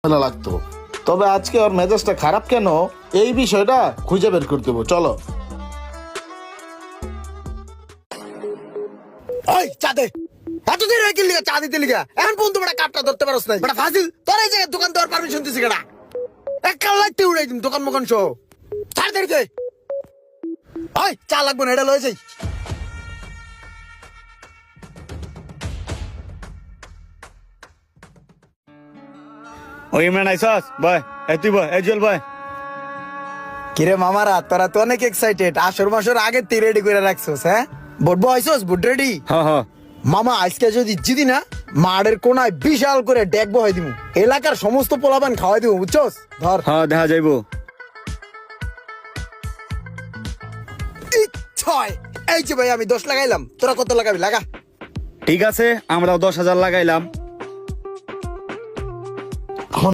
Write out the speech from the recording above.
ভালো লাগতো। তবে আজকে ওর মেজাজটা খারাপ কেন, এই বিষয়টা খুঁজে বের করতে হবে। চলো। ওই চা দে। এতদিন হয়ে গেলি চা দিতে লিগা, এখন পর্যন্ত বড় কাপটা ধরতে পারছ নাই। বড় ফাজিল, তোর এই জায়গায় দোকান দেওয়ার পারমিশন দিছি কেডা? এক কাল্লাইতে উড়াই দিম দোকান মোকান সহ। ছাড় দেরকে। ওই চা লাগবে না, এটা লয়ে যাই। ওই ইমরান আইসস বয়, এই তুই বয়, এই জুয়েল বয়। কিরে মামারা, তোরা তো অনেক এক্সাইটেড, আসর মাসর আগে তুই রেডি করে রাখছস। হ্যাঁ বুট বয়সস, বুট রেডি? হ্যাঁ হ্যাঁ মামা আজকে যদি জিদি না, মাঠের কোনায় বিশাল করে ডেক বহাই দিমু, এলাকার সমস্ত পোলাপান খাওয়াই দিমু, বুঝছস? ধর। হ্যাঁ, দেখা যাইবো। ছয়। এই যে ভাই আমি 10 লাগাইলাম, তোরা কত লাগাবি? লাগা। ঠিক আছে, আমরাও 10,000 লাগাইলাম।